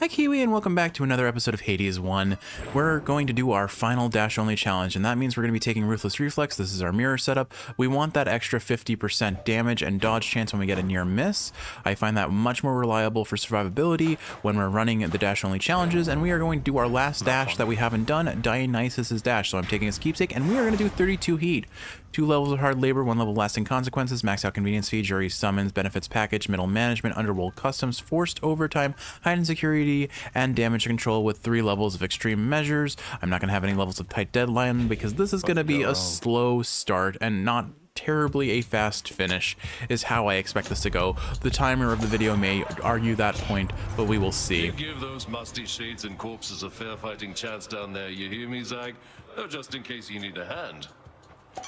Hi Kiwi, and welcome back to another episode of Hades 1. We're going to do our final dash-only challenge, and that means we're going to be taking Ruthless Reflex. This is our mirror setup. We want that extra 50% damage and dodge chance when we get a near miss. I find that much more reliable for survivability when we're running the dash-only challenges, and we are going to do our last dash that we haven't done, Dionysus' dash. So I'm taking his keepsake, and we are going to do 32 heat. 2 levels of hard labor, 1 level lasting consequences, max out convenience fee, jury summons, benefits package, middle management, underworld customs, forced overtime, heightened security, and damage control with 3 levels of extreme measures. I'm not going to have any levels of tight deadline because this is going to be a slow start and not terribly a fast finish is how I expect this to go. The timer of the video may argue that point, but we will see. Give those musty shades and corpses a fair fighting chance down there, you hear me, Zag? Oh, just in case you need a hand.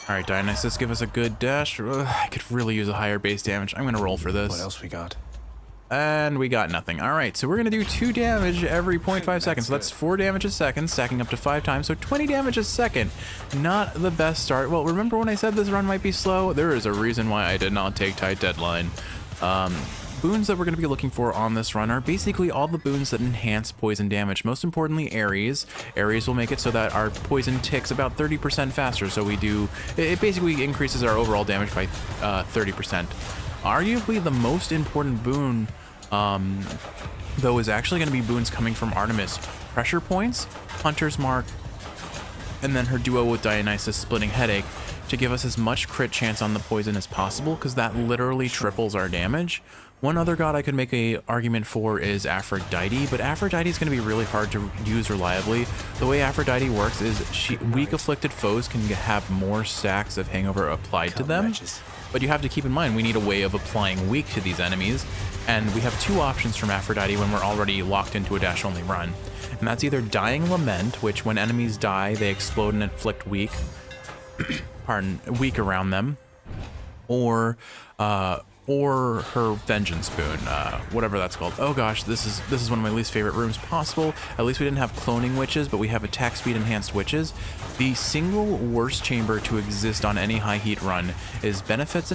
Alright, Dionysus, give us a good dash. I could really use a higher base damage. I'm going to roll for this. What else we got? And we got nothing. Alright, so we're going to do 2 damage every 0.5 seconds. So that's 4 damage a second, stacking up to 5 times. So 20 damage a second. Not the best start. Well, remember when I said this run might be slow? There is a reason why I did not take tight deadline. Boons that we're going to be looking for on this run are basically all the boons that enhance poison damage. Most importantly, Ares. Ares will make it so that our poison ticks about 30% faster. So it basically increases our overall damage by 30%. Arguably the most important boon, though, is actually going to be boons coming from Artemis. Pressure points, Hunter's Mark, and then her duo with Dionysus, Splitting Headache, to give us as much crit chance on the poison as possible, because that literally triples our damage. One other god I could make a argument for is Aphrodite, but Aphrodite is going to be really hard to use reliably. The way Aphrodite works is weak afflicted foes can have more stacks of Hangover applied to them, but you have to keep in mind we need a way of applying weak to these enemies, and we have 2 options from Aphrodite when we're already locked into a dash-only run, and that's either Dying Lament, which when enemies die they explode and inflict weak, weak around them, or her Vengeance Boon, whatever that's called. Oh gosh, this is one of my least favorite rooms possible. At least we didn't have Cloning Witches, but we have Attack Speed Enhanced Witches. The single worst chamber to exist on any high heat run is Benefits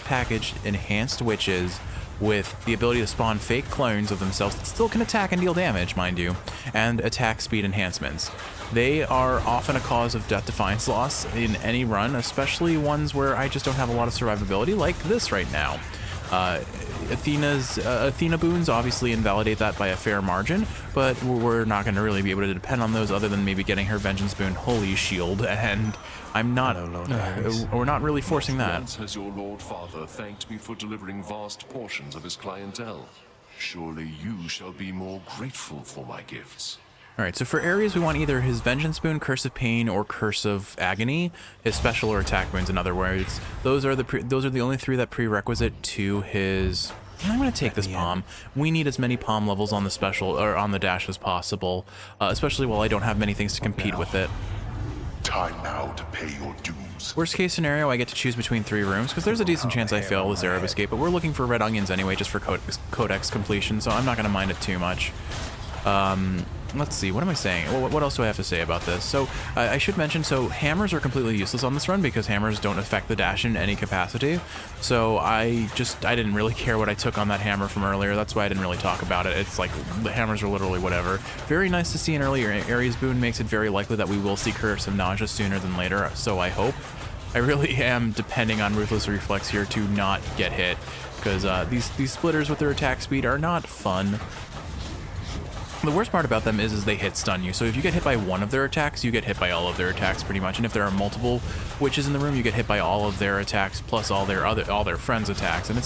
Package Enhanced Witches with the ability to spawn fake clones of themselves that still can attack and deal damage, mind you, and attack speed enhancements. They are often a cause of death defiance loss in any run, especially ones where I just don't have a lot of survivability, like this right now. Athena boons obviously invalidate that by a fair margin, but we're not going to really be able to depend on those other than maybe getting her Vengeance boon Holy Shield, and I'm not, we're not really forcing that. Once has your Lord Father thanked me for delivering vast portions of his clientele. Surely you shall be more grateful for my gifts. Alright, so for Ares, we want either his Vengeance Boon, Curse of Pain, or Curse of Agony, his special or attack boons, in other words. Those are the only 3 that prerequisite to his... I'm going to take this Palm. We need as many Palm levels on the special, or on the dash as possible, especially while I don't have many things to compete with it. Time now to pay your dues. Worst case scenario, I get to choose between 3 rooms, because there's a decent chance I fail this Arab Escape, but we're looking for red onions anyway, just for codex completion, so I'm not going to mind it too much. Let's see, what am I saying? What else do I have to say about this? So, I should mention, so hammers are completely useless on this run because hammers don't affect the dash in any capacity. So I didn't really care what I took on that hammer from earlier. That's why I didn't really talk about it. It's like, the hammers are literally whatever. Very nice to see an earlier Ares boon. Makes it very likely that we will see Curse of Nausea sooner than later, so I hope. I really am depending on Ruthless Reflex here to not get hit, because these splitters with their attack speed are not fun. The worst part about them is they hit stun you, so if you get hit by one of their attacks, you get hit by all of their attacks pretty much, and if there are multiple witches in the room, you get hit by all of their attacks plus all their friends' attacks, and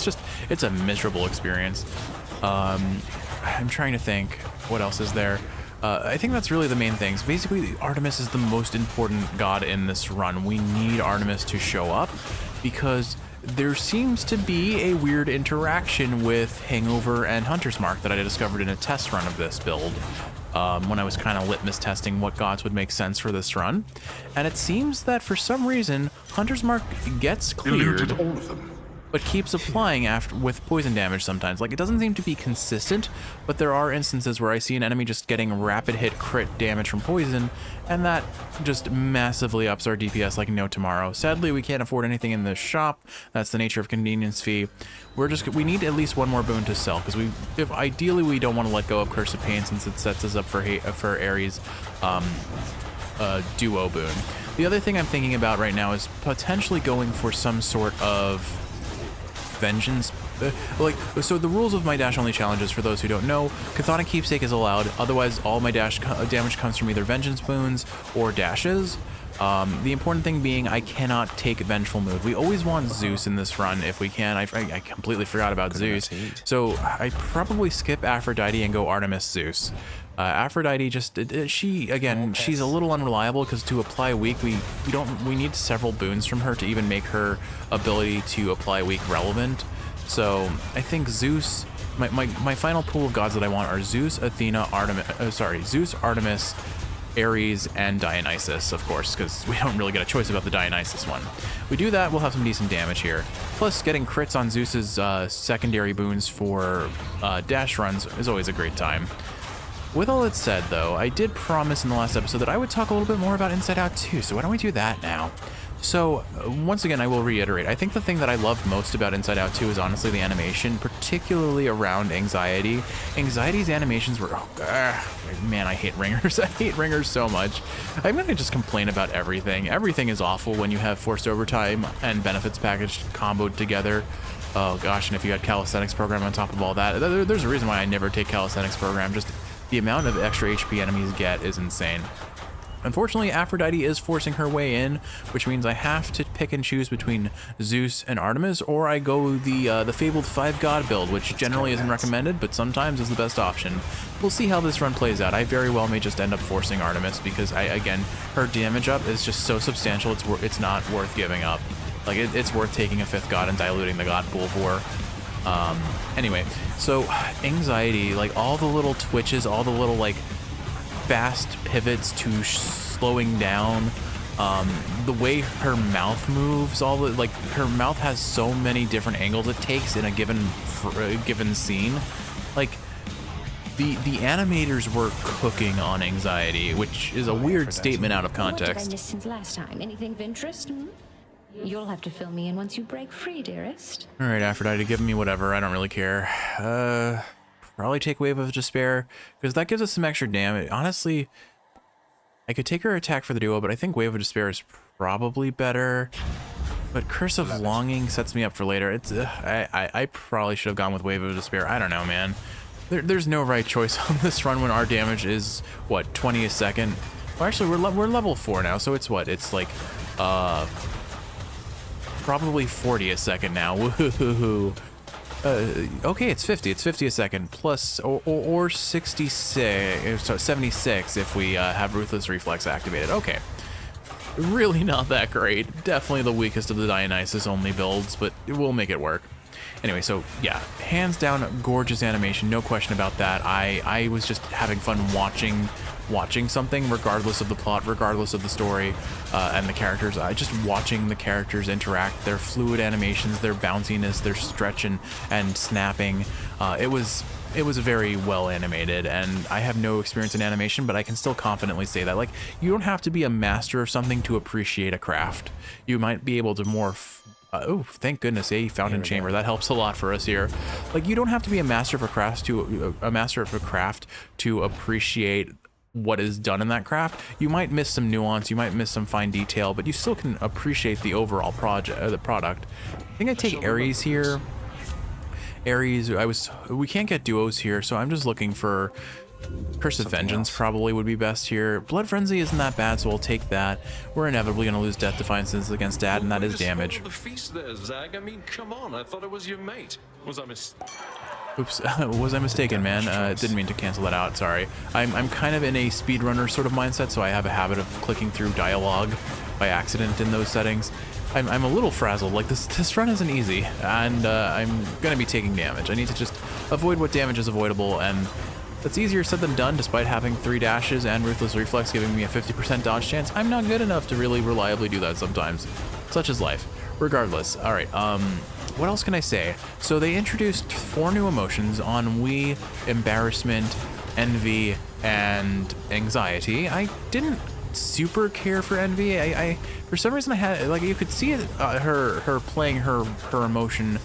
it's a miserable experience. I'm trying to think, what else is there? I think that's really the main things. Basically, Artemis is the most important god in this run. We need Artemis to show up because there seems to be a weird interaction with Hangover and Hunter's Mark that I discovered in a test run of this build when I was kind of litmus testing what gods would make sense for this run. And it seems that for some reason, Hunter's Mark gets cleared, Eluded all of them. but keeps applying after with poison damage sometimes. Like, it doesn't seem to be consistent, but there are instances where I see an enemy just getting rapid hit crit damage from poison, and that just massively ups our DPS like no tomorrow. Sadly, we can't afford anything in the shop. That's the nature of convenience fee. We need at least one more boon to sell, because ideally we don't want to let go of Curse of Pain, since it sets us up for Ares' duo boon. The other thing I'm thinking about right now is potentially going for some sort of vengeance. So the rules of my dash only challenges, for those who don't know, Chthonic Keepsake is allowed. Otherwise, all my damage comes from either vengeance boons or dashes. The important thing being, I cannot take Vengeful Mood. We always want Zeus in this run if we can. I completely forgot about Zeus. So I probably skip Aphrodite and go Artemis Zeus. Aphrodite she's a little unreliable, because to apply weak, we need several boons from her to even make her ability to apply weak relevant. So I think Zeus, my final pool of gods that I want are Zeus, Athena, Zeus, Artemis, Ares, and Dionysus, of course, because we don't really get a choice about the Dionysus one. We do that, we'll have some decent damage here. Plus, getting crits on Zeus's secondary boons for dash runs is always a great time. With all that said, though, I did promise in the last episode that I would talk a little bit more about Inside Out 2, so why don't we do that now? So, once again, I will reiterate, I think the thing that I loved most about Inside Out 2 is honestly the animation, particularly around Anxiety. Anxiety's animations were, man, I hate ringers. I hate ringers so much. I'm gonna just complain about everything. Everything is awful when you have forced overtime and benefits package comboed together. Oh gosh, and if you had calisthenics program on top of all that, there's a reason why I never take calisthenics program. Just the amount of extra HP enemies get is insane. Unfortunately, Aphrodite is forcing her way in, which means I have to pick and choose between Zeus and Artemis, or I go the fabled 5-god build, which generally isn't recommended, but sometimes is the best option. We'll see how this run plays out. I very well may just end up forcing Artemis, because again, her damage up is just so substantial, it's not worth giving up. Like, it's worth taking a 5th god and diluting the god pool for. Anyway, so Anxiety, like all the little twitches, all the little like fast pivots to slowing down, the way her mouth moves, her mouth has so many different angles it takes in a given scene. Like the animators were cooking on Anxiety, which is a weird statement out of context. What did I miss since last time? Anything of interest? You'll have to fill me in once you break free, dearest. All right, Aphrodite, give me whatever. I don't really care. Probably take Wave of Despair, because that gives us some extra damage. Honestly, I could take her attack for the duo, but I think Wave of Despair is probably better. But Curse of Longing sets me up for later. I probably should have gone with Wave of Despair. I don't know, man. There's no right choice on this run when our damage is, what, 20 a second? Well, actually, we're level 4 now, so it's what? It's like, probably 40 a second now. Woohoo. Okay, it's 50. It's 50 a second plus or 66, so 76 if we have Ruthless Reflex activated. Okay, really not that great. Definitely the weakest of the Dionysus only builds, but we'll make it work. Anyway, so yeah, hands down, gorgeous animation, no question about that. I was just having fun watching something, regardless of the plot, regardless of the story, and the characters. Just watching the characters interact, their fluid animations, their bounciness, their stretch and snapping. It was very well animated, and I have no experience in animation, but I can still confidently say that. Like, you don't have to be a master of something to appreciate a craft. You might be able to morph. Oh, thank goodness, a fountain chamber. That helps a lot for us here. Like, you don't have to be a master of a craft to appreciate what is done in that craft. You might miss some nuance, you might miss some fine detail, but you still can appreciate the overall the product. I think I take Ares here. Ares, we can't get duos here, so I'm just looking for Curse of Vengeance probably would be best here. Blood Frenzy isn't that bad, so we'll take that. We're inevitably going to lose Death Defiance against Dad, and that is damage. The feast there, Zag. I mean, come on. I thought it was your mate. Was I Oops, was I mistaken, man? Didn't mean to cancel that out, sorry. I'm kind of in a speedrunner sort of mindset, so I have a habit of clicking through dialogue by accident in those settings. I'm a little frazzled. Like, this run isn't easy, and I'm going to be taking damage. I need to just avoid what damage is avoidable, and that's easier said than done. Despite having 3 dashes and Ruthless Reflex giving me a 50% dodge chance, I'm not good enough to really reliably do that sometimes. Such is life. Regardless, all right, what else can I say? So they introduced 4 new emotions: ennui, embarrassment, envy, and anxiety. I didn't super care for envy. I for some reason I had, like, you could see it, her playing her emotion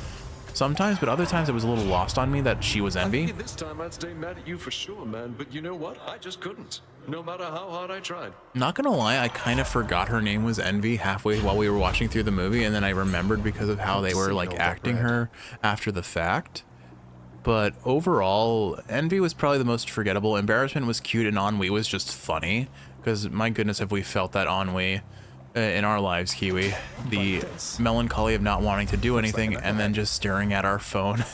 sometimes, but other times it was a little lost on me that she was envy. This time I'd stay mad at you for sure, man, but you know what? I just couldn't. No matter how hard I tried. Not gonna lie, I kind of forgot her name was Envy halfway while we were watching through the movie, and then I remembered because of how they were like acting her after the fact. But overall, Envy was probably the most forgettable. Embarrassment was cute, and ennui was just funny, because my goodness, have we felt that ennui in our lives, Kiwi. The melancholy of not wanting to do anything and then just staring at our phone.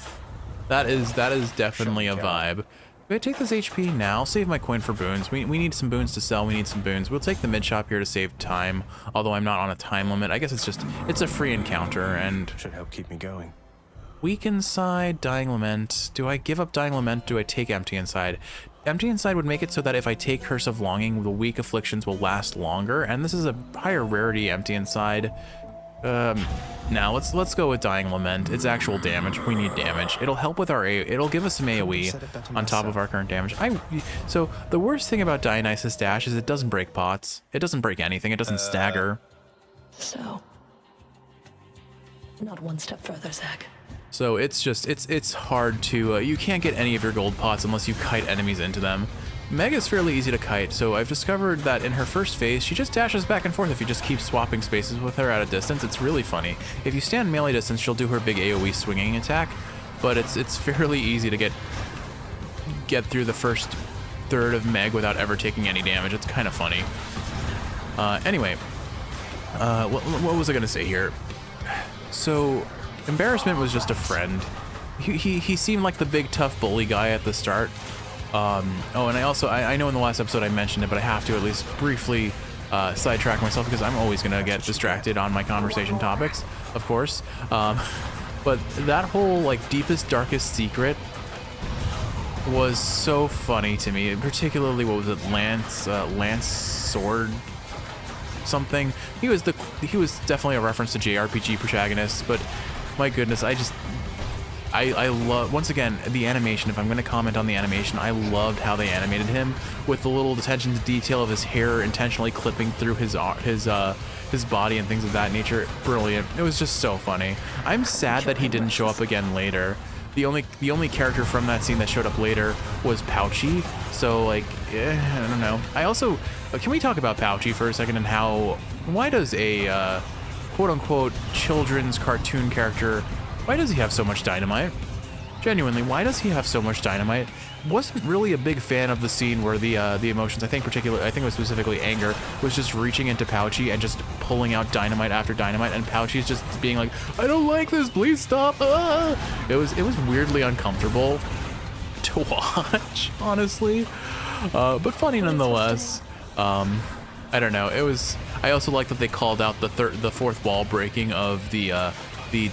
that is definitely a vibe. Do I take this HP now? Save my coin for boons. We need some boons to sell. We need some boons. We'll take the mid shop here to save time, although I'm not on a time limit. I guess it's a free encounter, and should help keep me going. Weak Inside, Dying Lament. Do I give up Dying Lament? Do I take Empty Inside? Empty Inside would make it so that if I take Curse of Longing, the weak afflictions will last longer, and this is a higher rarity Empty Inside. Now let's go with Dying Lament. It's actual damage. We need damage. It'll help with our it'll give us some AoE on top of our current damage. So the worst thing about Dionysus Dash is it doesn't break pots. It doesn't break anything. It doesn't stagger. So, not one step further, Zach. So it's just it's hard to you can't get any of your gold pots unless you kite enemies into them. Meg is fairly easy to kite, so I've discovered that in her first phase, she just dashes back and forth if you just keep swapping spaces with her at a distance. It's really funny. If you stand melee distance, she'll do her big AoE swinging attack, but it's fairly easy to get through the first third of Meg without ever taking any damage. It's kind of funny. Anyway, what was I gonna say here? So, Embarrassment was just a friend. He seemed like the big tough bully guy at the start. Oh, and I know in the last episode I mentioned it, but I have to at least briefly sidetrack myself because I'm always gonna get distracted on my conversation topics, of course. But that whole like deepest, darkest secret was so funny to me. Particularly, what was it, Lance Sword something? He was definitely a reference to JRPG protagonists, but my goodness, I love, once again, the animation. If I'm going to comment on the animation, I loved how they animated him with the little attention to detail of his hair intentionally clipping through his body and things of that nature. Brilliant. It was just so funny. I'm sad that he didn't show up again later. The only character from that scene that showed up later was Pouchy. So like, I don't know. I also, can we talk about Pouchy for a second and why does a quote-unquote children's cartoon character, why does he have so much dynamite? Genuinely, why does he have so much dynamite? Wasn't really a big fan of the scene where the emotions, I think it was specifically anger, was just reaching into Pouchy and just pulling out dynamite after dynamite, and Pouchy's just being like, I don't like this, please stop. It was weirdly uncomfortable to watch, honestly, but funny nonetheless. I don't know. I also like that they called out the fourth wall breaking of the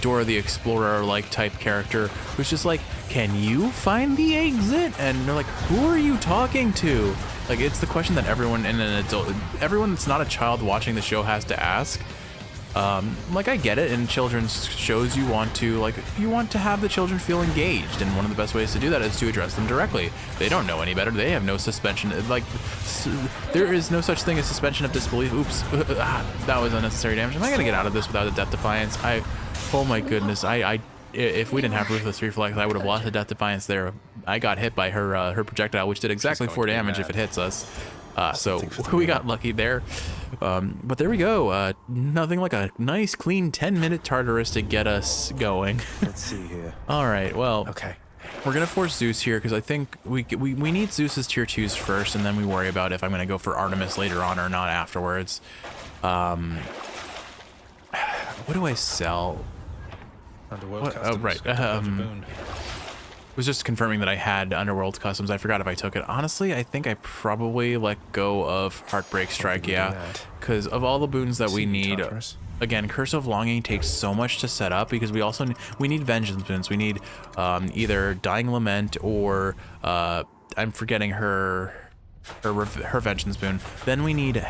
Dora the Explorer like type character, who's just like, can you find the exit? And they're like, who are you talking to? Like, it's the question that everyone that's not a child watching the show has to ask. Like, I get it. In children's shows, you want to have the children feel engaged, and one of the best ways to do that is to address them directly. They don't know any better. They have no suspension. Like, there is no such thing as suspension of disbelief. Oops, that was unnecessary damage. Am I gonna get out of this without a Death Defiance? Oh my goodness. If we didn't have Ruthless Reflex, I would have lost a Death Defiance there. I got hit by her projectile, which did exactly 4 damage if it hits us. So we got lucky there. But there we go. Nothing like a nice, clean 10-minute Tartarus to get us going. Let's see here. All right, well, okay. We're going to force Zeus here because I think we need Zeus's tier 2s first, and then we worry about if I'm going to go for Artemis later on or not afterwards. What do I sell? Oh, right. Was just confirming that I had Underworld Customs. I forgot if I took it. Honestly, I think I probably let go of Heartbreak Strike, yeah. Because of all the boons that we need, again, Curse of Longing takes so much to set up because we need Vengeance boons. We need either Dying Lament or I'm forgetting her Vengeance boon. Then we need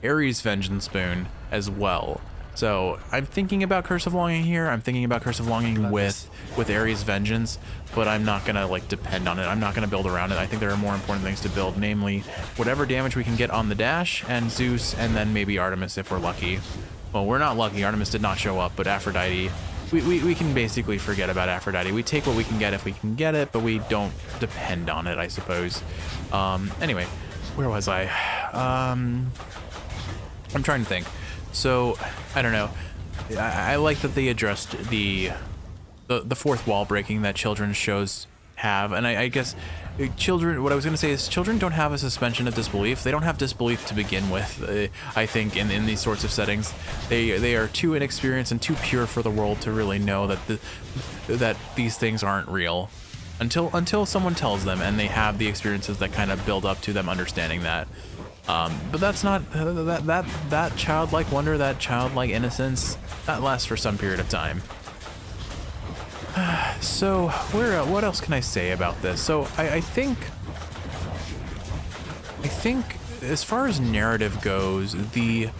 Ares Vengeance boon as well. So I'm thinking about Curse of Longing here. I'm thinking about Curse of Longing with Ares' Vengeance, but I'm not gonna like depend on it. I'm not gonna build around it. I think there are more important things to build, namely whatever damage we can get on the dash and Zeus, and then maybe Artemis if we're lucky. Well, we're not lucky. Artemis did not show up, but Aphrodite, we can basically forget about Aphrodite. We take what we can get if we can get it, but we don't depend on it, I suppose. Anyway, where was I? I'm trying to think. So, I don't know. I like that they addressed the fourth wall breaking that children's shows have, and I guess children, what I was going to say is children don't have a suspension of disbelief. They don't have disbelief to begin with. I think in these sorts of settings, they are too inexperienced and too pure for the world to really know that these things aren't real until someone tells them, and they have the experiences that kind of build up to them understanding that. But that's not that childlike wonder, that childlike innocence, that lasts for some period of time. So what else can I say about this? So I think as far as narrative goes, there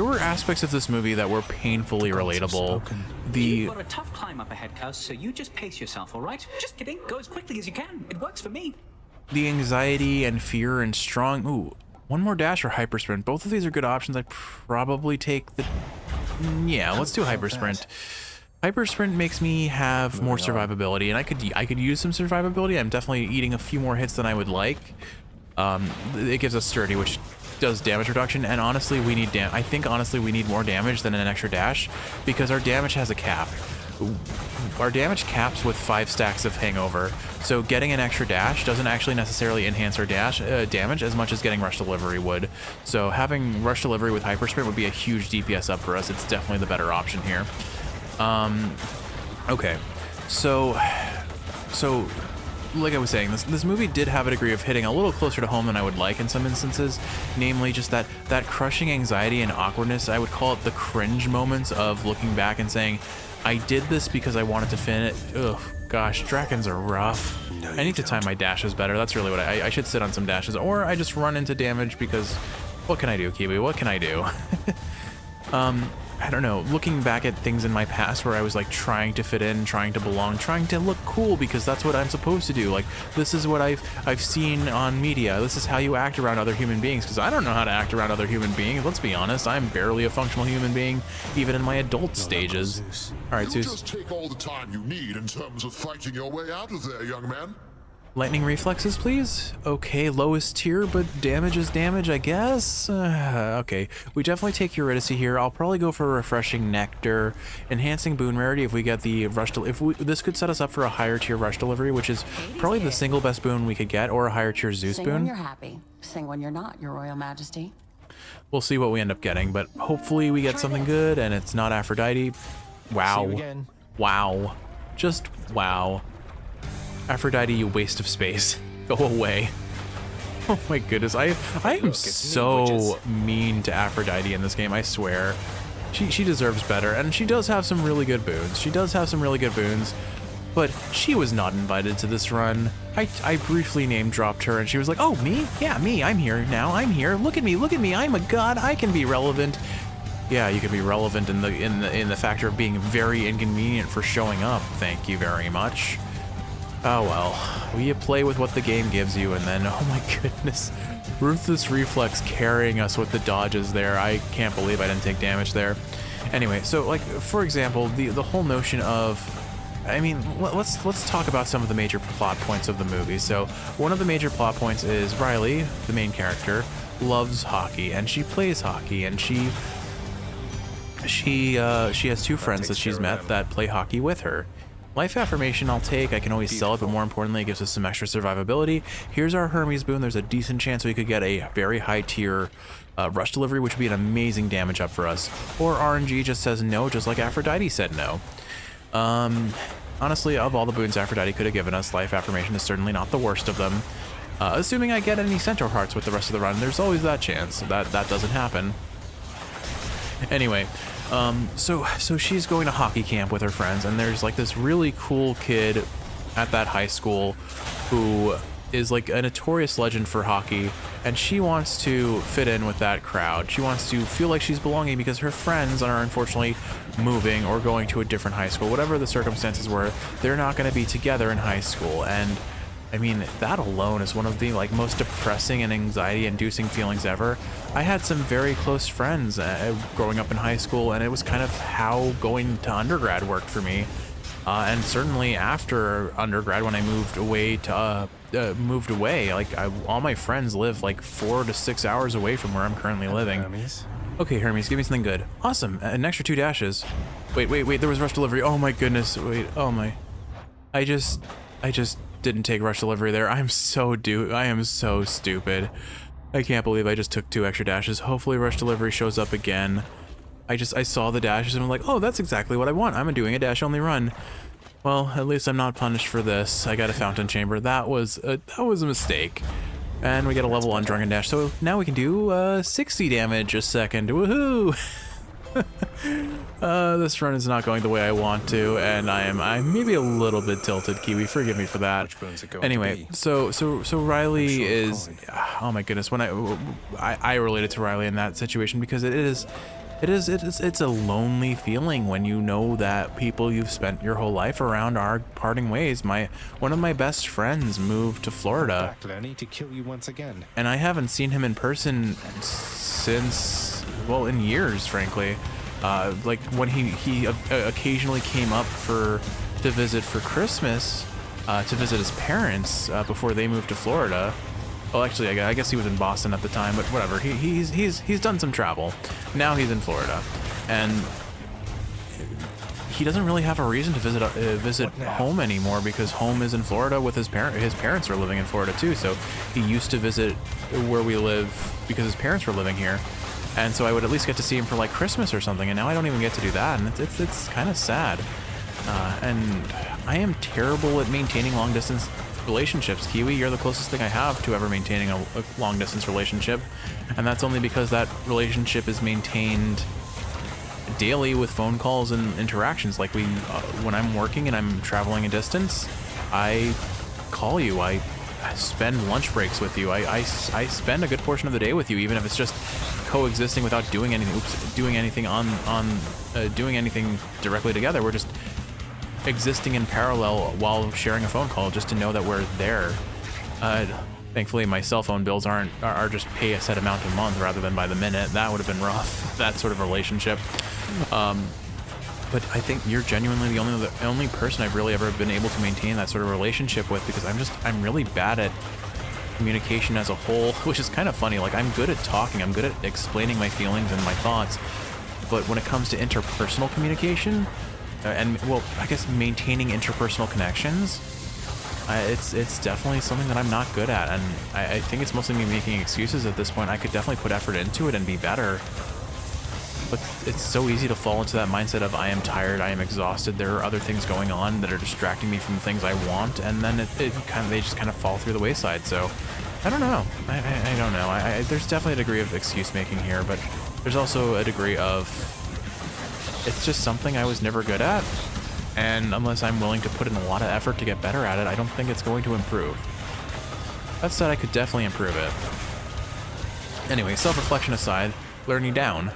were aspects of this movie that were painfully relatable. You've got a tough climb up ahead, cuz, so you just pace yourself, all right? Just kidding. Go as quickly as you can. It works for me. The anxiety and fear and strong... Ooh, one more dash or hyper sprint. Both of these are good options. I'd probably take the... Yeah, let's do hyper sprint. Hyper sprint makes me have more survivability, and I could use some survivability. I'm definitely eating a few more hits than I would like. It gives us sturdy, which does damage reduction, and honestly, I think honestly we need more damage than an extra dash, because our damage has a cap. Our damage caps with 5 stacks of hangover, so getting an extra dash doesn't actually necessarily enhance our damage as much as getting rush delivery would. So having rush delivery with hyper sprint would be a huge DPS up for us. It's definitely the better option here. Okay, so like I was saying, this movie did have a degree of hitting a little closer to home than I would like in some instances, namely just that crushing anxiety and awkwardness. I would call it the cringe moments of looking back and saying, I did this because I wanted to finish. Ugh, gosh, Drakens are rough. I need to time my dashes better. That's really what I should sit on some dashes, or I just run into damage because what can I do, Kiwi? What can I do? I don't know, looking back at things in my past where I was like trying to fit in, trying to belong, trying to look cool because that's what I'm supposed to do. Like, this is what I've seen on media. This is how you act around other human beings, because I don't know how to act around other human beings. Let's be honest, I'm barely a functional human being, even in my adult stages. All right, Zeus. Just take all the time you need in terms of fighting your way out of there, young man. Lightning reflexes, please. Okay, lowest tier, but damage is damage, I guess. Okay, we definitely take Eurydice here. I'll probably go for refreshing nectar, enhancing boon rarity if we get the rush. This could set us up for a higher tier rush delivery, which is probably the single best boon we could get, or a higher tier Zeus Sing boon. when you're happy. Sing when you're not, Your Royal Majesty. We'll see what we end up getting, but hopefully we get something good, and it's not Aphrodite. Wow. Wow. Just wow. Aphrodite, you waste of space. Go away. Oh my goodness, I am so mean to Aphrodite in this game, I swear. She deserves better, and she does have some really good boons. But she was not invited to this run. I briefly name dropped her, and she was like, "Oh, me? Yeah, me. I'm here now. I'm here. Look at me. I'm a god. I can be relevant." Yeah, you can be relevant in the factor of being very inconvenient for showing up. Thank you very much. Oh well, you play with what the game gives you, and then, oh my goodness, Ruthless Reflex carrying us with the dodges there. I can't believe I didn't take damage there. Anyway, so like, for example, the whole notion of, I mean, let's talk about some of the major plot points of the movie. So one of the major plot points is Riley, the main character, loves hockey, and she plays hockey, and she has 2 friends that she's met that play hockey with her. Life affirmation I'll take, I can always sell it, but more importantly it gives us some extra survivability. Here's our Hermes boon. There's a decent chance we could get a very high tier rush delivery, which would be an amazing damage up for us. Or RNG just says no, just like Aphrodite said no. Honestly, of all the boons Aphrodite could have given us, life affirmation is certainly not the worst of them. Assuming I get any centaur hearts with the rest of the run, there's always that chance. That doesn't happen. Anyway, so she's going to hockey camp with her friends, and there's like this really cool kid at that high school who is like a notorious legend for hockey, and she wants to fit in with that crowd. She wants to feel like she's belonging because her friends are unfortunately moving or going to a different high school. Whatever the circumstances were, they're not going to be together in high school. And I mean, that alone is one of the like most depressing and anxiety-inducing feelings ever. I had some very close friends growing up in high school, and it was kind of how going to undergrad worked for me. And certainly after undergrad, when I moved away all my friends live like 4 to 6 hours away from where I'm currently living. Hermes. Okay, Hermes, give me something good. Awesome, an extra 2 dashes. Wait, there was rush delivery. Oh my goodness, wait, oh my. I just didn't take rush delivery there. I am so stupid. I can't believe I just took 2 extra dashes. Hopefully rush delivery shows up again. I saw the dashes and I'm like, oh, that's exactly what I want. I'm doing a dash only run. Well, at least I'm not punished for this. I got a fountain chamber. That was a mistake. And we get a level 1 drunken dash. So now we can do 60 damage a second. Woohoo! This run is not going the way I want to, and I'm maybe a little bit tilted, Kiwi. Forgive me for that. Anyway, so Riley is, oh my goodness, when I related to Riley in that situation because it's a lonely feeling when you know that people you've spent your whole life around are parting ways. One of my best friends moved to Florida, I need to kill you once again. and I haven't seen him in person since, well, in years, frankly. Like when he occasionally came up to visit for Christmas, to visit his parents before they moved to Florida. Well, actually, I guess he was in Boston at the time, but whatever. He's done some travel. Now he's in Florida, and he doesn't really have a reason to visit home anymore because home is in Florida with his parents. His parents are living in Florida too, so he used to visit where we live because his parents were living here, and so I would at least get to see him for like Christmas or something. And now I don't even get to do that, and it's kind of sad. And I am terrible at maintaining long distance relationships. Kiwi, you're the closest thing I have to ever maintaining a long distance relationship, and that's only because that relationship is maintained daily with phone calls and interactions. Like when I'm working and I'm traveling a distance, I call you, I spend lunch breaks with you, I spend a good portion of the day with you, even if it's just coexisting without doing anything doing anything directly together. We're just existing in parallel while sharing a phone call just to know that we're there. Thankfully my cell phone bills are just pay a set amount a month rather than by the minute. That would have been rough, that sort of relationship. But I think you're genuinely the only person I've really ever been able to maintain that sort of relationship with, because I'm really bad at communication as a whole, which is kind of funny. Like, I'm good at talking, I'm good at explaining my feelings and my thoughts, but when it comes to interpersonal communication, and well, I guess maintaining interpersonal connections, it's definitely something that I'm not good at, and I think it's mostly me making excuses at this point. I could definitely put effort into it and be better, but it's so easy to fall into that mindset of I am tired, I am exhausted, there are other things going on that are distracting me from the things I want, and then they just kind of fall through the wayside. So I don't know. I don't know. There's definitely a degree of excuse making here, but there's also a degree of it's just something I was never good at, and unless I'm willing to put in a lot of effort to get better at it, I don't think it's going to improve. That said, I could definitely improve it. Anyway, self-reflection aside, learning down.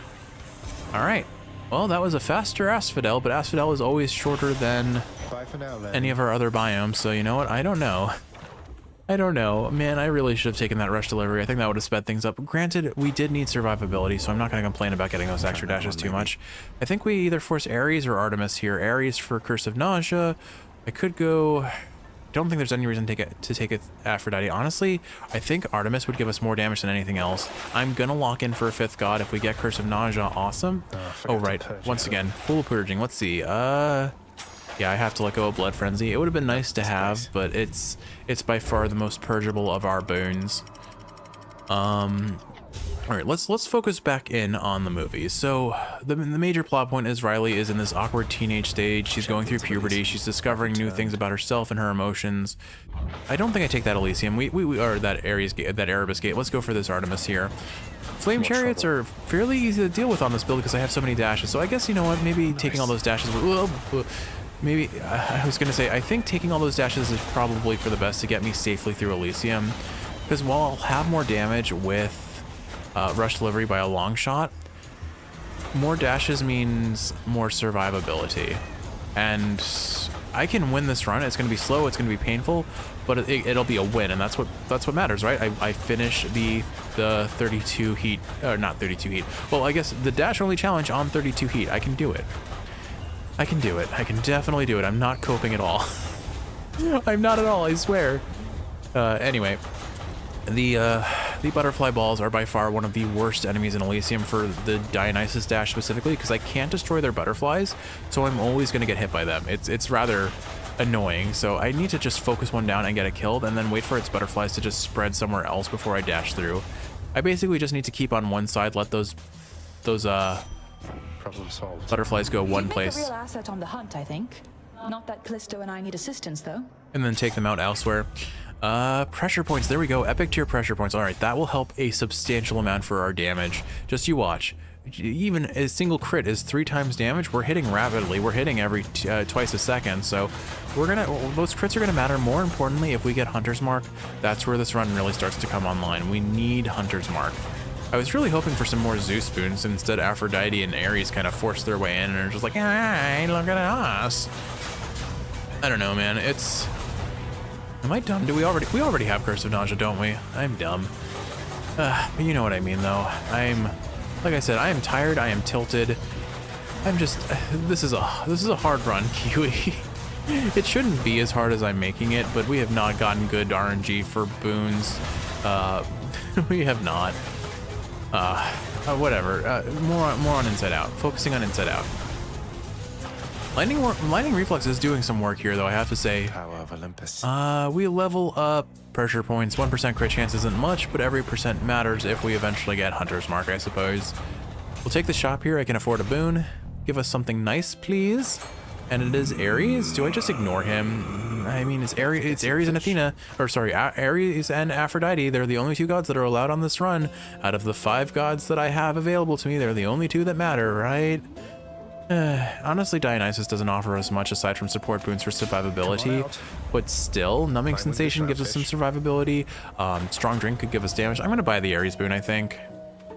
Alright, well, that was a faster Asphodel, but Asphodel is always shorter than Bye for now, then. any of our other biomes, so you know what? I don't know. Man, I really should have taken that rush delivery. I think that would have sped things up. Granted, we did need survivability, so I'm not going to complain about getting those extra dashes too much. I think we either force Ares or Artemis here. Ares for Curse of Nausea. I could go... I don't think there's any reason to take it Aphrodite. Honestly, I think Artemis would give us more damage than anything else. I'm going to lock in for a 5th god if we get Curse of Nausea. Awesome. Oh, right. Once again, Pool of Purging. Let's see. Yeah, I have to let go of Blood Frenzy. It would have been nice to have, but it's by far the most purgeable of our boons. All right, let's focus back in on the movie. So the major plot point is Riley is in this awkward teenage stage. She's going through puberty. She's discovering new things about herself and her emotions. I don't think I take that Elysium. We are that Ares gate, that Erebus gate. Let's go for this Artemis here. Flame chariots are fairly easy to deal with on this build because I have so many dashes. So I guess, you know what, maybe taking all those dashes maybe, I was going to say, I think taking all those dashes is probably for the best to get me safely through Elysium. Because while I'll have more damage with rush delivery by a long shot, more dashes means more survivability. And I can win this run. It's going to be slow, it's going to be painful, but it'll be a win, and that's what matters, right? I finish the 32 heat, or not 32 heat. Well, I guess the dash only challenge on 32 heat. I can do it. I can do it. I can definitely do it. I'm not coping at all. I'm not at all, I swear. Anyway, the butterfly balls are by far one of the worst enemies in Elysium for the Dionysus dash specifically, because I can't destroy their butterflies, so I'm always going to get hit by them. It's rather annoying, so I need to just focus one down and get it killed, and then wait for its butterflies to just spread somewhere else before I dash through. I basically just need to keep on one side, let those Problem solved. butterflies go one You'd place, make a real asset on the hunt, I think. Not that Callisto and I need assistance, though. and then take them out elsewhere. Pressure points, there we go, epic tier pressure points. All right, that will help a substantial amount for our damage. Just you watch. Even a single crit is 3 times damage. We're hitting rapidly. We're hitting every twice a second, so those crits are gonna matter. More importantly, if we get Hunter's Mark, that's where this run really starts to come online. We need Hunter's Mark. I was really hoping for some more Zeus spoons. Instead, Aphrodite and Ares kind of forced their way in and are just like, hey, look at us. I don't know, man. Am I dumb? We already have Curse of Nausea, don't we? I'm dumb. But you know what I mean, though. Like I said, I am tired. I am tilted. I'm just. This is a hard run, Kiwi. It shouldn't be as hard as I'm making it, but we have not gotten good RNG for boons. We have not. Whatever. More on Inside Out. Focusing on Inside Out. Lightning Reflex is doing some work here, though, I have to say. Power of Olympus. We level up pressure points. 1% crit chance isn't much, but every percent matters if we eventually get Hunter's Mark, I suppose. We'll take the shop here. I can afford a boon. Give us something nice, please. And it is Ares. Do I just ignore him? I mean, it's Ares and Athena. Or sorry, Ares and Aphrodite. They're the only 2 gods that are allowed on this run. Out of the 5 gods that I have available to me, they're the only 2 that matter, right? Honestly, Dionysus doesn't offer us much aside from support boons for survivability, but still, Numbing Sensation gives us some survivability. Strong Drink could give us damage. I'm gonna buy the Ares boon, I think.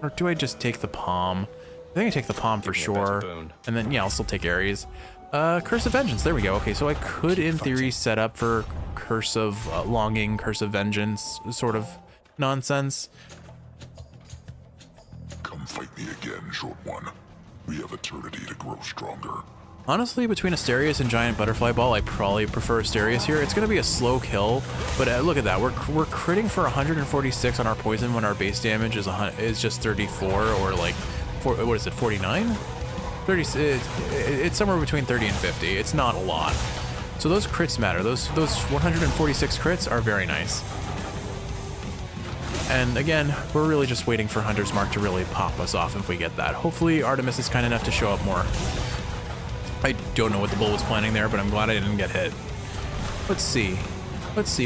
Or do I just take the Palm? I think I take the Palm for sure. And then, yeah, I'll still take Ares. Curse of Vengeance, there we go. Okay, so I could, in theory, set up for Curse of Longing, Curse of Vengeance sort of nonsense. Come fight me again, short one. We have eternity to grow stronger. Honestly, between Asterius and Giant Butterfly Ball, I probably prefer Asterius here. It's going to be a slow kill, but look at that. We're critting for 146 on our poison when our base damage is just 34 or like, what is it, 49? 30. It's somewhere between 30 and 50. It's not a lot. So those crits matter. Those 146 crits are very nice. And again, we're really just waiting for Hunter's Mark to really pop us off if we get that. Hopefully Artemis is kind enough to show up more. I don't know what the bull was planning there, but I'm glad I didn't get hit. Let's see.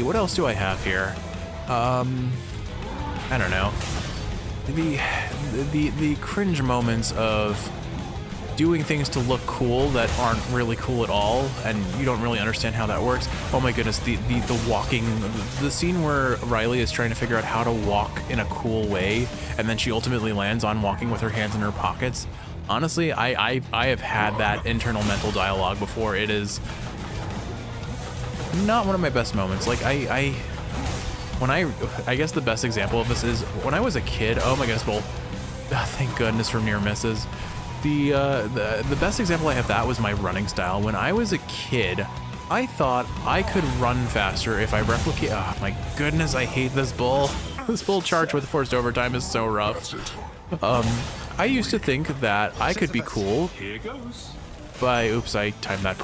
What else do I have here? I don't know. The cringe moments of doing things to look cool that aren't really cool at all, and you don't really understand how that works. Oh my goodness, the walking, the scene where Riley is trying to figure out how to walk in a cool way, and then she ultimately lands on walking with her hands in her pockets. Honestly, I have had that internal mental dialogue before. It is not one of my best moments. Like I guess the best example of this is when I was a kid. Oh my goodness, Bull. Thank goodness for near misses. The best example I have that was my running style. When I was a kid, I thought I could run faster if I replicate. Oh my goodness, I hate this bull. This bull charge with forced overtime is so rough. I used to think that I could be cool. Here goes. But oops, I timed that.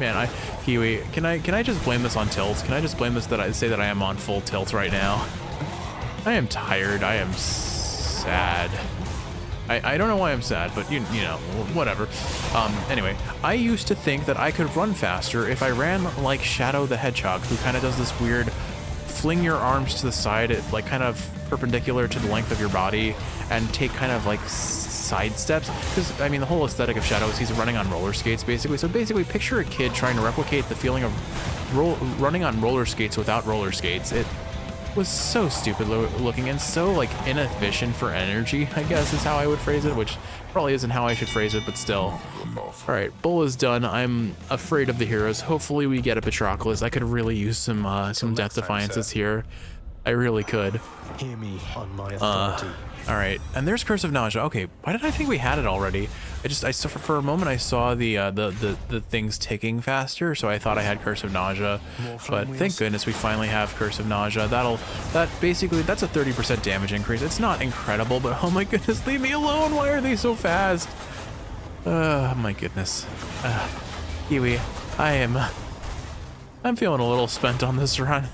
Man, Kiwi, can I just blame this on tilts? Can I just blame this that I say that I am on full tilt right now? I am tired. I am sad. I don't know why I'm sad, but you know, whatever. Anyway, I used to think that I could run faster if I ran like Shadow the Hedgehog, who kind of does this weird fling your arms to the side, like kind of perpendicular to the length of your body, and take kind of like sidesteps, because I mean the whole aesthetic of Shadow is he's running on roller skates basically. So basically picture a kid trying to replicate the feeling of running on roller skates without roller skates. It was so stupid looking and so like inefficient for energy, I guess is how I would phrase it, which probably isn't how I should phrase it, but still. All right, Bull is done. I'm afraid of the heroes. Hopefully we get a Patroclus. I could really use some Death Defiances here. I really could. Hear me on my authority. All right, and there's Curse of Nausea. Okay, why did I think we had it already? For a moment I saw the things ticking faster, so I thought I had Curse of Nausea. But thank goodness we finally have Curse of Nausea. That's a 30% damage increase. It's not incredible, but oh my goodness, leave me alone. Why are they so fast? Oh my goodness. Kiwi, I'm feeling a little spent on this run.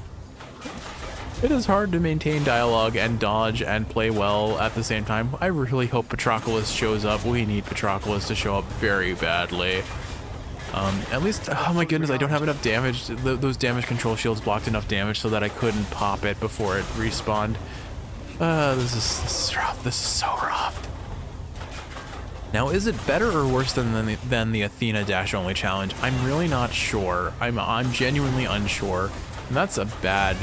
It is hard to maintain dialogue and dodge and play well at the same time. I really hope Patroclus shows up. We need Patroclus to show up very badly. At least, oh my goodness, I don't have enough damage. Those damage control shields blocked enough damage so that I couldn't pop it before it respawned. This is rough. This is so rough. Now, is it better or worse than the Athena dash only challenge? I'm really not sure. I'm genuinely unsure. And that's a bad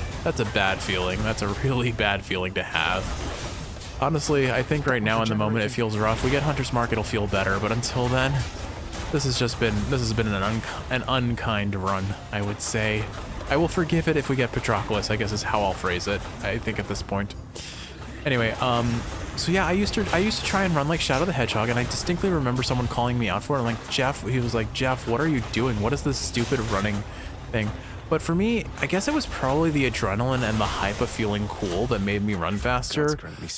feeling. That's a really bad feeling to have. Honestly, I think right now in the moment it feels rough. We get Hunter's Mark, it'll feel better, but until then, this has been an unkind run, I would say. I will forgive it if we get Patroclus, I guess is how I'll phrase it, I think at this point. Anyway, so yeah, I used to try and run like Shadow the Hedgehog, and I distinctly remember someone calling me out for it. I'm like, Jeff, he was like, Jeff, what are you doing? What is this stupid running thing? But for me, I guess it was probably the adrenaline and the hype of feeling cool that made me run faster,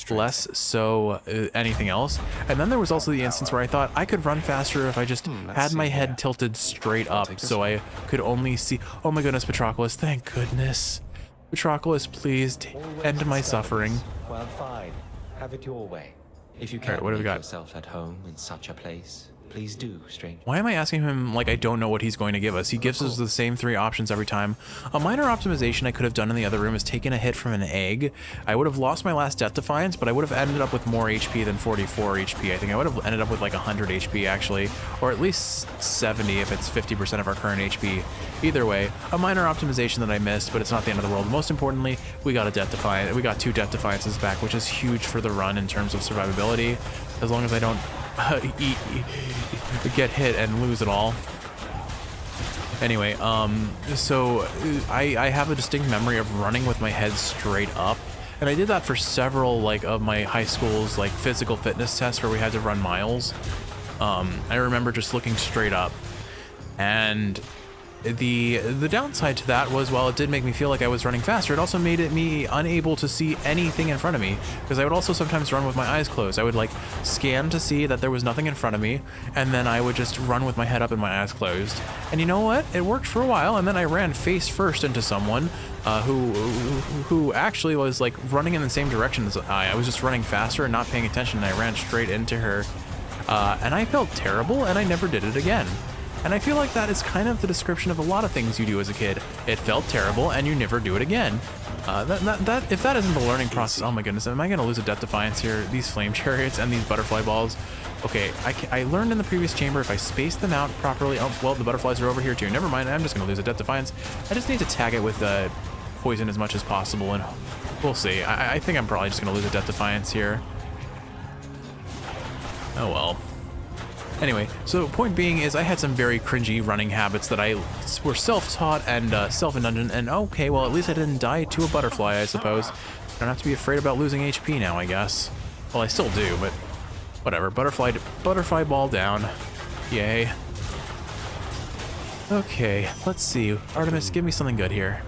less so anything else. And then there was also the instance where I thought I could run faster if I just had my head tilted straight up so I could only see. Oh my goodness, Patroclus, thank goodness. Patroclus, please end my suffering. Well, fine. Have it your way. If you can't make yourself at home in such a place, please do, stranger. Why am I asking him like I don't know what he's going to give us? He gives us the same 3 options every time. A minor optimization I could have done in the other room is taken a hit from an egg. I would have lost my last Death Defiance, but I would have ended up with more HP than 44 HP. I think I would have ended up with like 100 HP actually, or at least 70 if it's 50% of our current HP. Either way, a minor optimization that I missed, but it's not the end of the world. Most importantly, we got a Death Defiance. We got 2 Death Defiances back, which is huge for the run in terms of survivability, as long as I don't get hit and lose it all. Anyway, so I have a distinct memory of running with my head straight up, and I did that for several like of my high school's like physical fitness tests where we had to run miles. I remember just looking straight up, and the downside to that was, while it did make me feel like I was running faster, it also made me unable to see anything in front of me, because I would also sometimes run with my eyes closed. I would like scan to see that there was nothing in front of me, and then I would just run with my head up and my eyes closed. And you know what? It worked for a while, and then I ran face first into someone who actually was like running in the same direction as I was just running faster and not paying attention, and I ran straight into her, and I felt terrible, and I never did it again. And I feel like that is kind of the description of a lot of things you do as a kid. It felt terrible, and you never do it again. If that isn't the learning process, oh my goodness, am I going to lose a Death Defiance here? These Flame Chariots and these Butterfly Balls. Okay, I learned in the previous chamber, if I space them out properly, oh, well, the Butterflies are over here too. Never mind, I'm just going to lose a Death Defiance. I just need to tag it with poison as much as possible, and we'll see. I think I'm probably just going to lose a Death Defiance here. Oh well. Anyway, so point being is I had some very cringy running habits that I were self-taught and self-indulgent, and okay, well, at least I didn't die to a butterfly, I suppose. I don't have to be afraid about losing HP now, I guess. Well, I still do, but whatever. Butterfly ball down. Yay. Okay, let's see. Artemis, give me something good here.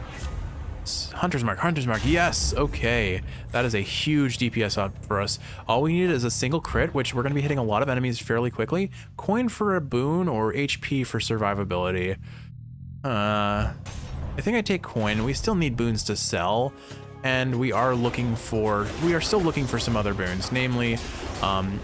Hunter's Mark, yes, okay. That is a huge DPS up for us. All we need is a single crit, which we're going to be hitting a lot of enemies fairly quickly. Coin for a boon, or HP for survivability. I think I take coin. We still need boons to sell, and we are still looking for some other boons. Namely,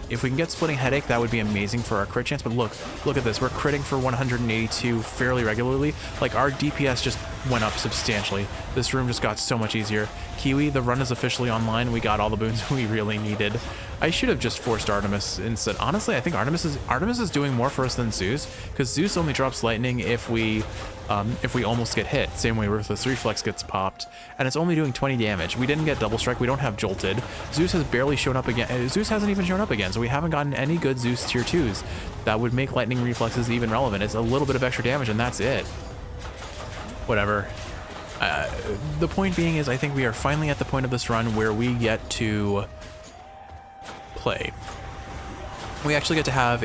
if we can get Splitting Headache, that would be amazing for our crit chance. But look at this. We're critting for 182 fairly regularly. Like, our DPS just went up substantially. This room just got so much easier. Kiwi, the run is officially online. We got all the boons we really needed. I should have just forced Artemis instead. Honestly, I think Artemis is doing more for us than Zeus, because Zeus only drops lightning if we almost get hit. Same way Ruthless Reflex gets popped, and it's only doing 20 damage. We didn't get Double Strike. We don't have Jolted. Zeus has barely shown up again. Zeus hasn't even shown up again, so we haven't gotten any good Zeus tier 2s that would make lightning reflexes even relevant. It's a little bit of extra damage, and that's it. Whatever. The point being is I think we are finally at the point of this run where we get to play. We actually get to have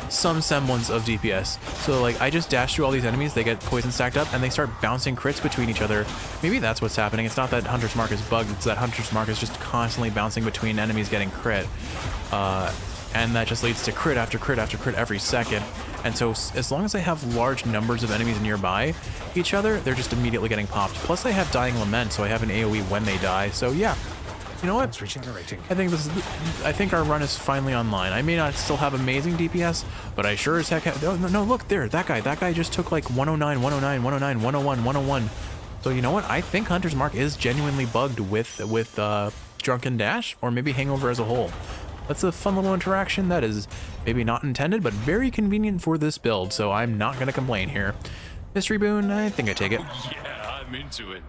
some semblance of DPS. So like I just dash through all these enemies, they get poison stacked up, and they start bouncing crits between each other. Maybe that's what's happening. It's not that Hunter's Mark is bugged, it's that Hunter's Mark is just constantly bouncing between enemies getting crit. And that just leads to crit after crit after crit every second. And so as long as I have large numbers of enemies nearby each other, they're just immediately getting popped. Plus I have Dying Lament, so I have an AoE when they die. So yeah, you know what? I think our run is finally online. I may not still have amazing DPS, but I sure as heck have, no, look there, that guy just took like 109, 109, 109, 101, 101. So you know what? I think Hunter's Mark is genuinely bugged with Drunken Dash, or maybe Hangover as a whole. That's a fun little interaction that is maybe not intended, but very convenient for this build, so I'm not going to complain here. Mystery Boon, I think I take it. Yeah, I'm into it.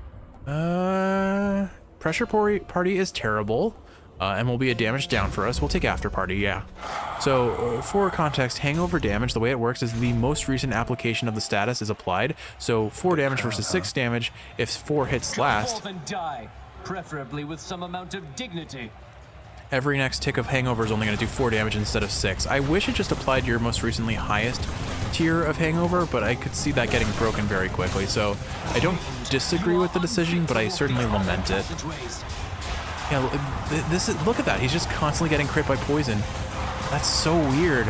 Pressure Party is terrible, and will be a damage down for us. We'll take After Party, yeah. So, for context, Hangover damage, the way it works is the most recent application of the status is applied. So, 4 damage versus 6 damage. If 4 hits last, die, preferably with some amount of dignity. Every next tick of Hangover is only going to do 4 damage instead of 6. I wish it just applied your most recently highest tier of Hangover, but I could see that getting broken very quickly. So I don't disagree with the decision, but I certainly lament it. Yeah, look at that. He's just constantly getting crit by poison. That's so weird.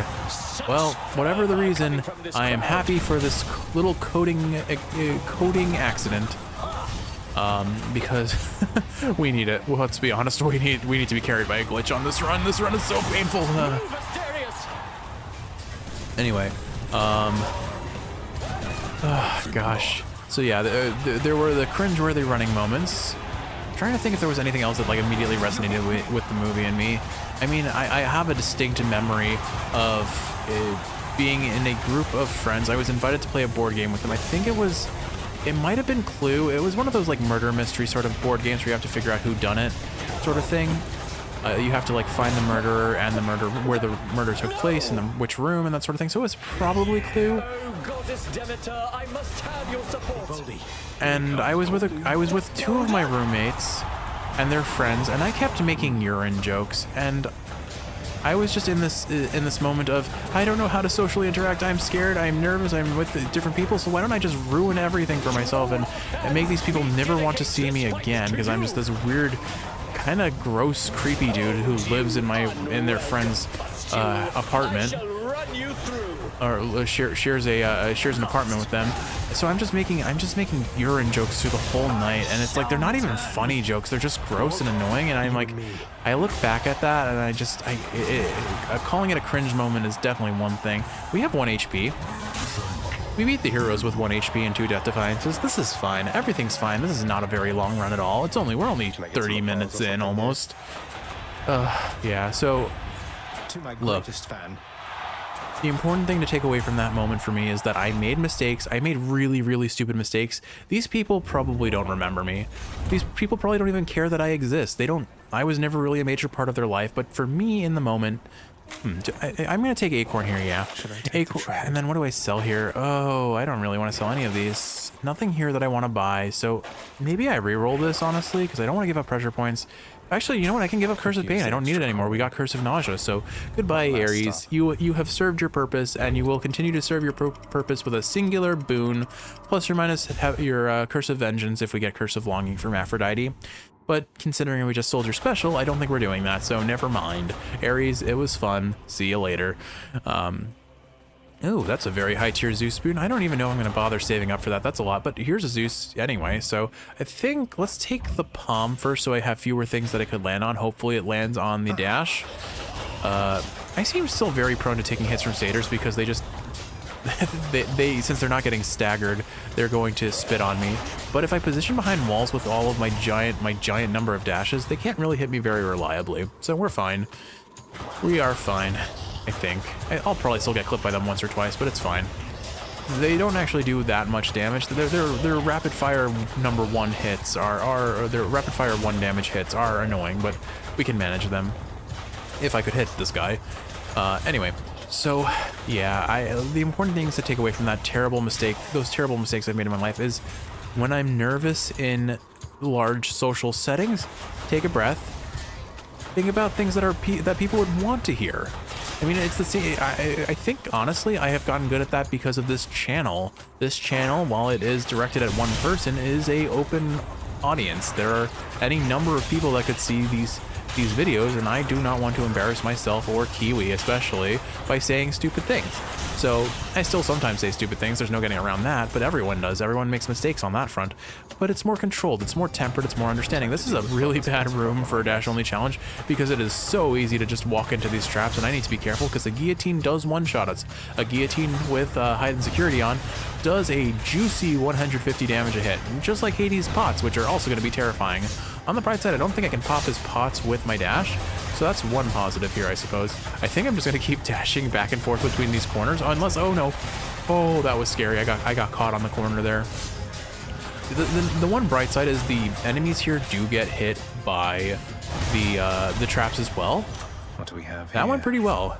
Well, whatever the reason, I am happy for this little coding accident. Because we need it. Well, let's be honest, we need to be carried by a glitch on this run. This run is so painful. Anyway, gosh. So yeah, there were the cringe-worthy running moments. I'm trying to think if there was anything else that like immediately resonated with the movie and me. I mean, I have a distinct memory of being in a group of friends. I was invited to play a board game with them. I think it might have been Clue. It was one of those like murder mystery sort of board games where you have to figure out who done it sort of thing. You have to like find the murderer and the murder, where the murder took place and which room and that sort of thing. So it was probably Clue. Oh, Goddess Demeter, I must have your support. And I was with 2 of my roommates and their friends, and I kept making urine jokes, and I was just in this moment of, I don't know how to socially interact, I'm scared, I'm nervous, I'm with different people, so why don't I just ruin everything for myself and make these people never want to see me again, because I'm just this weird, kind of gross, creepy dude who lives in their friend's apartment, or shares an apartment with them. So I'm just making urine jokes through the whole night, and it's like they're not even funny jokes, they're just gross and annoying, and I'm like, I look back at that and calling it a cringe moment is definitely one thing. We have 1 HP. We beat the heroes with 1 HP and 2 Death Defiances. This is fine. Everything's fine. This is not a very long run at all. We're only 30 minutes in almost. Yeah, so look. The important thing to take away from that moment for me is that I made mistakes. I made really, really stupid mistakes. These people probably don't remember me. These people probably don't even care that I exist. I was never really a major part of their life, but for me in the moment, I'm gonna take Acorn here, yeah. Acorn, and then what do I sell here? Oh, I don't really want to sell any of these. Nothing here that I want to buy, so maybe I re-roll this, honestly, because I don't want to give up pressure points. Actually, you know what? I can give up Curse of Pain. I don't need it anymore. We got Curse of Nausea, so goodbye, Ares. You have served your purpose, and you will continue to serve your purpose with a singular boon, plus or minus your Curse of Vengeance if we get Curse of Longing from Aphrodite. But considering we just sold your special, I don't think we're doing that, so never mind. Ares, it was fun. See you later. Oh, that's a very high tier Zeus boon. I don't even know if I'm going to bother saving up for that. That's a lot, but here's a Zeus anyway. So I think let's take the Palm first so I have fewer things that I could land on. Hopefully it lands on the dash. I seem still very prone to taking hits from satyrs because they just since they're not getting staggered, they're going to spit on me. But if I position behind walls with all of my giant number of dashes, they can't really hit me very reliably. So we're fine. We are fine, I think. I'll probably still get clipped by them once or twice, but it's fine. They don't actually do that much damage. Their rapid fire number 1 hits or their rapid fire 1 damage hits are annoying, but we can manage them. If I could hit this guy. Anyway, so yeah, the important things to take away from those terrible mistakes I've made in my life is when I'm nervous in large social settings, take a breath, think about things that people would want to hear. I mean, it's the same. I think, honestly, I have gotten good at that because of this channel. This channel, while it is directed at one person, is a open audience. There are any number of people that could see these videos, and I do not want to embarrass myself or Kiwi, especially, by saying stupid things. So I still sometimes say stupid things. There's no getting around that, but everyone does. Everyone makes mistakes on that front. But it's more controlled, it's more tempered, it's more understanding. This is a really bad room for a dash-only challenge because it is so easy to just walk into these traps, and I need to be careful because the guillotine does one-shot us. A guillotine with hide and security on does a juicy 150 damage a hit, just like Hades' pots, which are also going to be terrifying. On the bright side, I don't think I can pop his pots with my dash, so that's one positive here, I suppose. I think I'm just going to keep dashing back and forth between these corners, unless, oh no. Oh, that was scary. I got caught on the corner there. The one bright side is the enemies here do get hit by the traps as well. What do we have That here? went pretty well.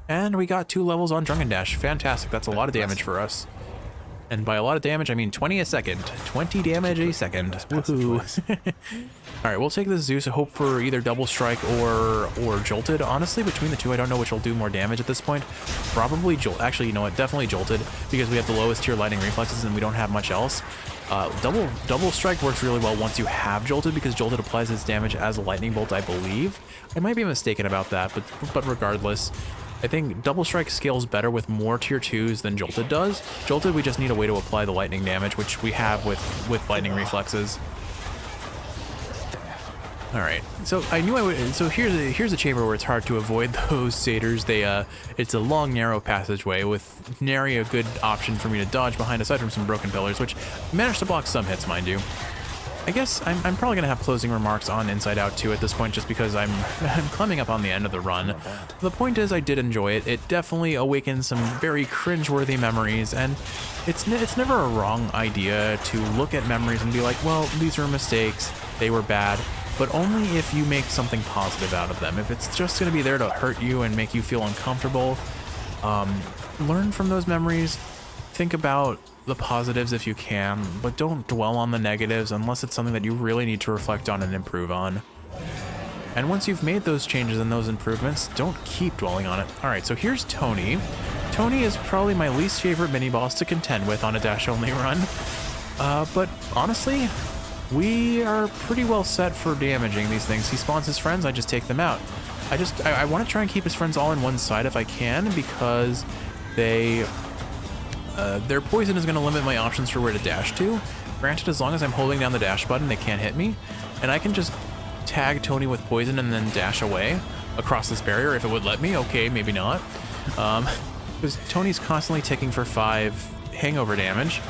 And we got 2 levels on Drunken Dash. Fantastic. That's a lot of damage for us. And by a lot of damage, I mean 20 a second. 20 damage a second. Woohoo. All right, we'll take this Zeus. I hope for either Double Strike or Jolted. Honestly, between the two, I don't know which will do more damage at this point. Probably Jolt. Actually, you know what? Definitely Jolted, because we have the lowest tier lightning reflexes and we don't have much else. Double Strike works really well once you have Jolted, because Jolted applies its damage as a lightning bolt, I believe. I might be mistaken about that, but regardless, I think Double Strike scales better with more tier 2s than Jolted does. Jolted, we just need a way to apply the lightning damage, which we have with lightning reflexes. All right, so I knew I would. So here's a chamber where it's hard to avoid those satyrs. It's a long, narrow passageway with nary a good option for me to dodge behind, aside from some broken pillars, which managed to block some hits, mind you. I guess I'm probably gonna have closing remarks on Inside Out 2 at this point, just because I'm climbing up on the end of the run. The point is, I did enjoy it. It definitely awakened some very cringeworthy memories, and it's never a wrong idea to look at memories and be like, well, these were mistakes, they were bad, but only if you make something positive out of them. If it's just gonna be there to hurt you and make you feel uncomfortable, learn from those memories. Think about the positives if you can, but don't dwell on the negatives unless it's something that you really need to reflect on and improve on. And once you've made those changes and those improvements, don't keep dwelling on it. All right, so here's Tony. Tony is probably my least favorite mini-boss to contend with on a dash-only run. But honestly, we are pretty well set for damaging these things. He spawns his friends, I just take them out. I want to try and keep his friends all in one side if I can, because their poison is going to limit my options for where to dash to. Granted, as long as I'm holding down the dash button, they can't hit me. And I can just tag Tony with poison and then dash away across this barrier if it would let me. Okay, maybe not. Because Tony's constantly ticking for 5 hangover damage,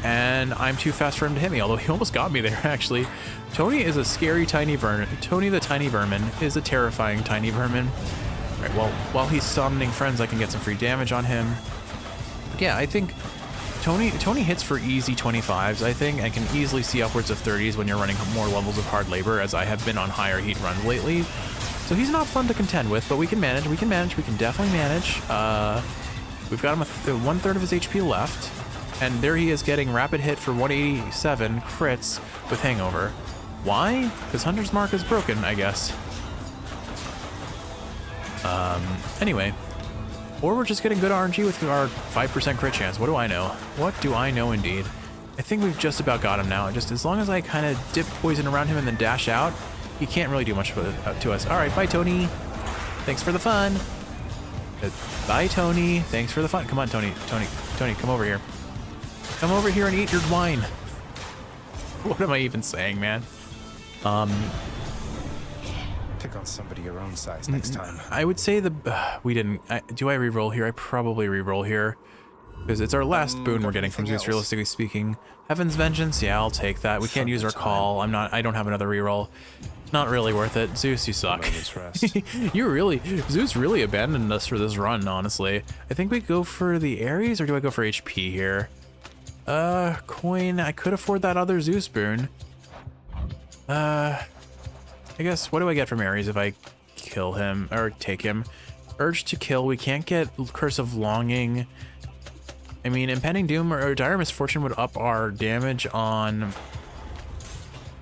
and I'm too fast for him to hit me, although he almost got me there, actually. Tony is a scary tiny vermin. Tony the tiny vermin is a terrifying tiny vermin. All right, well, while he's summoning friends, I can get some free damage on him. Yeah, I think Tony hits for easy 25s, I think, and can easily see upwards of 30s when you're running more levels of hard labor, as I have been on higher heat runs lately. So he's not fun to contend with, but we can manage, we can definitely manage. We've got him 1/3 of his HP left, and there he is getting rapid hit for 187 crits with Hangover. Why? Because Hunter's Mark is broken, I guess. Anyway. Or we're just getting good RNG with our 5% crit chance. What do I know? What do I know indeed? I think we've just about got him now. Just as long as I kind of dip poison around him and then dash out, he can't really do much to us. All right, bye, Tony. Thanks for the fun. Bye, Tony. Thanks for the fun. Come on, Tony, come over here. Come over here and eat your wine. What am I even saying, man? Pick on somebody your own size next time. I would say we didn't. Do I re-roll here? I probably re-roll here. Because it's our last boon we're getting from Zeus, realistically speaking. Heaven's Vengeance, yeah, I'll take that. We can't use our call. I don't have another reroll. Not really worth it. Zeus, you suck. Zeus really abandoned us for this run, honestly. I think we go for the Ares, or do I go for HP here? Coin, I could afford that other Zeus boon. I guess, what do I get from Ares if I kill him, or take him? Urge to kill, we can't get Curse of Longing. I mean, Impending Doom or Dire Misfortune would up our damage on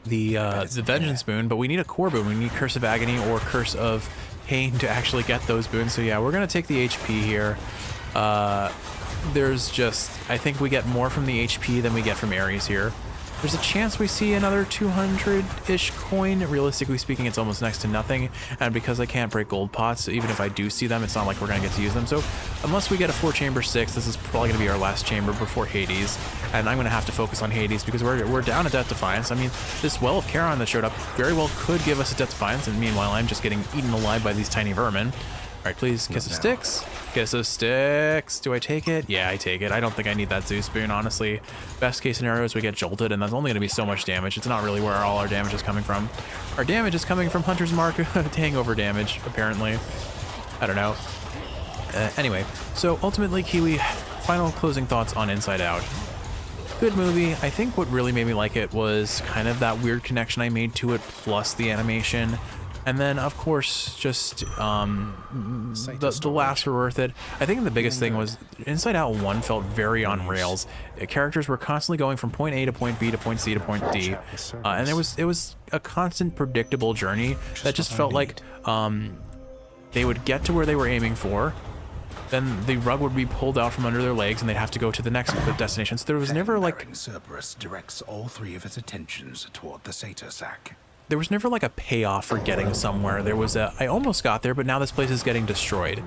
the Vengeance boon, but we need a core boon. We need Curse of Agony or Curse of Pain to actually get those boons. So yeah, we're gonna take the HP here. There's just, I think we get more from the HP than we get from Ares here. There's a chance we see another 200-ish coin. Realistically speaking, it's almost next to nothing. And because I can't break gold pots, even if I do see them, it's not like we're going to get to use them. So unless we get a 4-chamber 6, this is probably going to be our last chamber before Hades. And I'm going to have to focus on Hades because we're down a Death Defiance. I mean, this Well of Charon that showed up very well could give us a Death Defiance. And meanwhile, I'm just getting eaten alive by these tiny vermin. All right, please, Kiss of Sticks. Kiss of Sticks. Do I take it? Yeah, I take it. I don't think I need that Zeus boon, honestly. Best case scenario is we get jolted, and that's only going to be so much damage. It's not really where all our damage is coming from. Our damage is coming from Hunter's Mark hangover damage, apparently. I don't know. Anyway, so ultimately, Kiwi, final closing thoughts on Inside Out. Good movie. I think what really made me like it was kind of that weird connection I made to it, plus the animation. And then, of course, just the laughs were worth it. I think the biggest thing was Inside Out 1 felt very on rails. Characters were constantly going from point A to point B to point C to point D, and it was a constant, predictable journey that just felt like they would get to where they were aiming for, then the rug would be pulled out from under their legs, and they'd have to go to the next destination. So there was never like Cerberus directs all three of his attentions toward the satyr sack. There was never like a payoff for getting somewhere. There was I almost got there, but now this place is getting destroyed.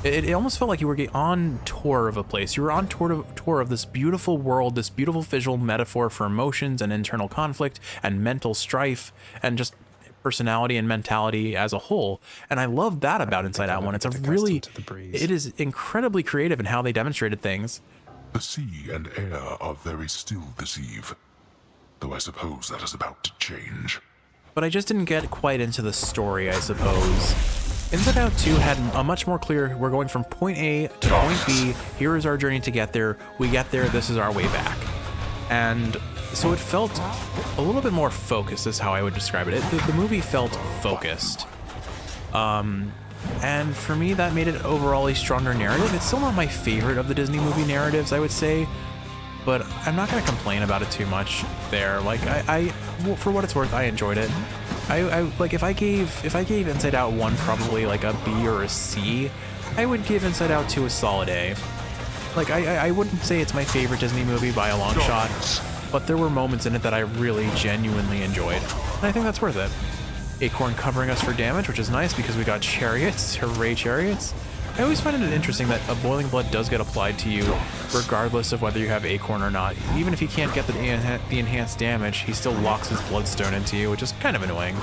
It almost felt like you were on tour of a place. You were on tour of this beautiful world, this beautiful visual metaphor for emotions and internal conflict and mental strife and just personality and mentality as a whole. And I love that about Inside Out 1. It's it is incredibly creative in how they demonstrated things. The sea and air are very still this eve, though I suppose that is about to change. But I just didn't get quite into the story, I suppose. Inside Out 2 had a much more clear, we're going from point A to point B, here is our journey to get there, we get there, this is our way back. And so it felt a little bit more focused, is how I would describe it. The movie felt focused. And for me, that made it overall a stronger narrative. It's still not my favorite of the Disney movie narratives, I would say, but I'm not going to complain about it too much there. Like, well, for what it's worth, I enjoyed it. I like, if I gave Inside Out 1 probably like a B or a C, I would give Inside Out 2 a solid A. Like, I wouldn't say it's my favorite Disney movie by a long shot, but there were moments in it that I really genuinely enjoyed, and I think that's worth it. Acorn covering us for damage, which is nice because we got chariots. Hooray, chariots. I always find it interesting that a Boiling Blood does get applied to you regardless of whether you have Acorn or not. Even if he can't get the enhanced damage, he still locks his Bloodstone into you, which is kind of annoying.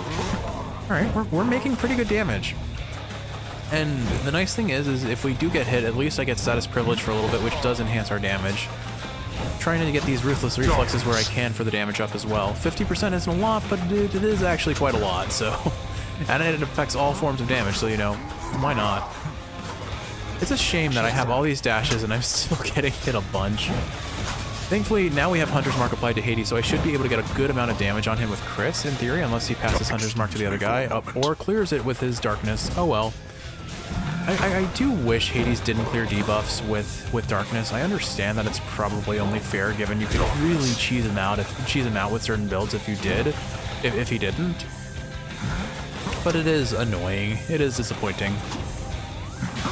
Alright, we're making pretty good damage. And the nice thing is if we do get hit, at least I get Status Privilege for a little bit, which does enhance our damage. Trying to get these Ruthless Reflexes where I can for the damage up as well. 50% isn't a lot, but it is actually quite a lot, so... And it affects all forms of damage, so, you know, why not? It's a shame that I have all these dashes and I'm still getting hit a bunch. Thankfully, now we have Hunter's Mark applied to Hades, so I should be able to get a good amount of damage on him with crits, in theory, unless he passes Hunter's Mark to the other guy, or clears it with his Darkness. Oh well. I do wish Hades didn't clear debuffs with Darkness. I understand that it's probably only fair, given you could really cheese him out with certain builds if you did, if he didn't. But it is annoying. It is disappointing.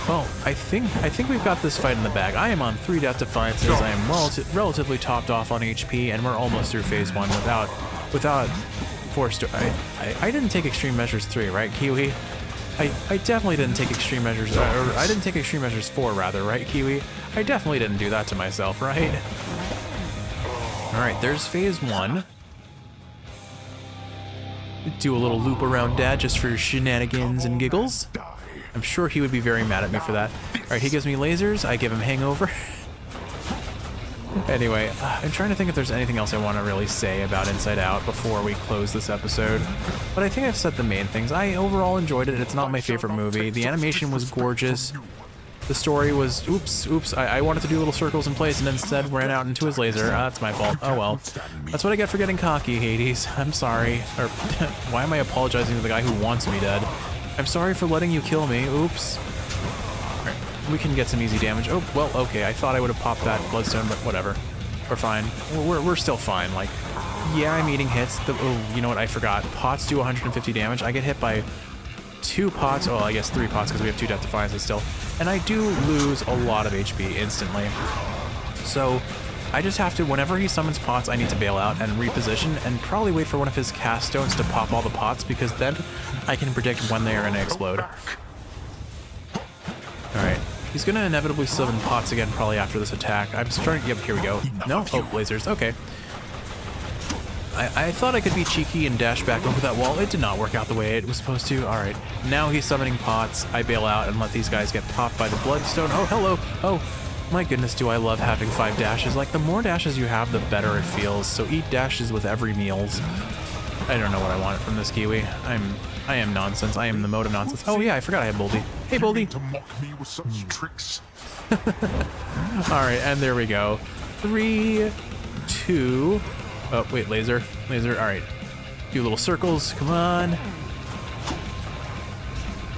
Well, I think we've got this fight in the bag. I am on 3 Death Defiances. I am relatively topped off on HP, and we're almost through Phase 1 without forced. I didn't take Extreme Measures 3, right, Kiwi? I definitely didn't take Extreme Measures, or I didn't take Extreme Measures 4, rather, right, Kiwi? I definitely didn't do that to myself, right? All right, there's Phase 1. Do a little loop around Dad just for shenanigans and giggles. I'm sure he would be very mad at me for that. Alright, he gives me lasers, I give him hangover. Anyway, I'm trying to think if there's anything else I want to really say about Inside Out before we close this episode. But I think I've said the main things. I overall enjoyed it. It's not my favorite movie. The animation was gorgeous. The story was, oops, I wanted to do little circles in place and instead ran out into his laser. That's my fault. Oh well. That's what I get for getting cocky, Hades. I'm sorry. Or, why am I apologizing to the guy who wants me dead? I'm sorry for letting you kill me. Oops. Alright, we can get some easy damage. Oh, well, okay. I thought I would have popped that bloodstone, but whatever. We're fine. We're still fine. Like, yeah, I'm eating hits. Oh, you know what? I forgot. Pots do 150 damage. I get hit by 2 pots. Oh, I guess 3 pots because we have 2 Death Defiances still. And I do lose a lot of HP instantly. So I just have to, whenever he summons pots, I need to bail out and reposition and probably wait for one of his cast stones to pop all the pots because then I can predict when they are going to explode. Alright. He's going to inevitably summon pots again probably after this attack. I'm starting, yep, here we go. No? Oh, lasers. Okay. I thought I could be cheeky and dash back over that wall. It did not work out the way it was supposed to. Alright, now he's summoning pots. I bail out and let these guys get popped by the bloodstone. Oh, hello. Oh, my goodness, do I love having 5 dashes. Like, the more dashes you have, the better it feels. So eat dashes with every meals. I don't know what I wanted from this Kiwi. I am nonsense. I am the mode of nonsense. Oh yeah, I forgot I had Boldy. Hey, Boldy. To mock me with such tricks. Alright, and there we go. 3, 2... Oh, wait, laser. Laser, alright. Do little circles, come on.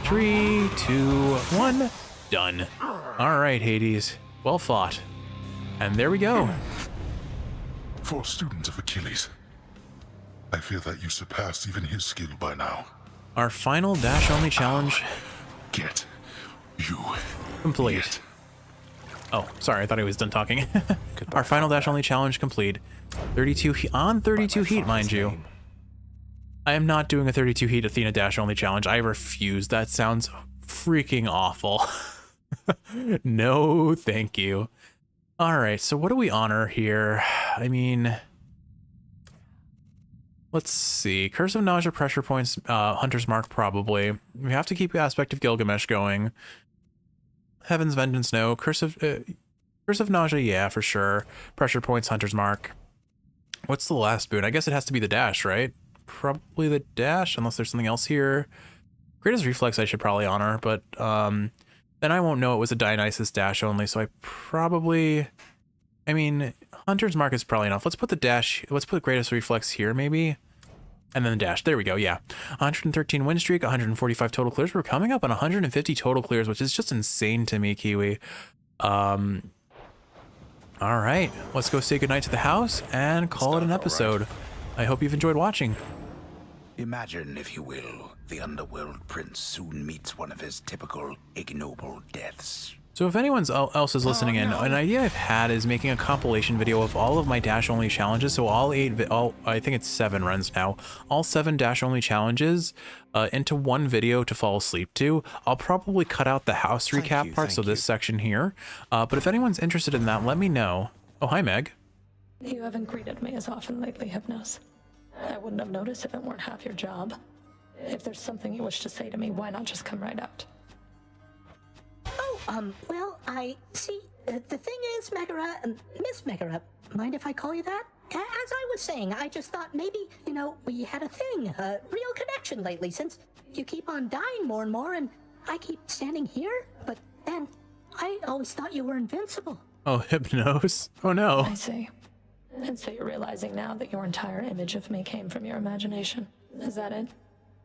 3, 2, 1. Done. Alright, Hades. Well fought. And there we go. For a student of Achilles, I fear that you surpassed even his skill by now. Our final dash-only challenge. Get you complete. Yet. Oh, sorry, I thought he was done talking. Our final dash-only challenge complete. 32 on 32 heat, mind you. I am not doing a 32 heat Athena dash-only challenge. I refuse. That sounds freaking awful. No, thank you. All right, so what do we honor here? I mean, let's see. Curse of Nausea, pressure points, Hunter's Mark, probably. We have to keep the Aspect of Gilgamesh going. Heaven's Vengeance, no. Curse of Nausea, yeah, for sure. Pressure points, Hunter's Mark. What's the last boon? I guess it has to be the dash, right? Probably the dash, unless there's something else here. Greatest Reflex I should probably honor, but then I won't know it was a Dionysus dash only, so I probably... I mean, Hunter's Mark is probably enough. Let's put the dash... Let's put Greatest Reflex here, maybe? And then the dash. There we go, yeah. 113 win streak, 145 total clears. We're coming up on 150 total clears, which is just insane to me, Kiwi. All right, let's go say goodnight to the house and call it an episode. I hope you've enjoyed watching. Imagine, if you will, the underworld prince soon meets one of his typical ignoble deaths. So if anyone else is listening in, an idea I've had is making a compilation video of all of my dash-only challenges. So I think it's 7 runs now. All 7 dash-only challenges into one video to fall asleep to. I'll probably cut out the house recap part, so this section here. But if anyone's interested in that, let me know. Oh, hi, Meg. You haven't greeted me as often lately, Hypnos. I wouldn't have noticed if it weren't half your job. If there's something you wish to say to me, why not just come right out? Oh, well, I see. The thing is, Megara, Miss Megara, mind if I call you that? As I was saying, I just thought maybe, you know, we had a thing, a real connection lately, since you keep on dying more and more, and I keep standing here, but then I always thought you were invincible. Oh, Hypnos? Oh, no. I see. And so you're realizing now that your entire image of me came from your imagination. Is that it?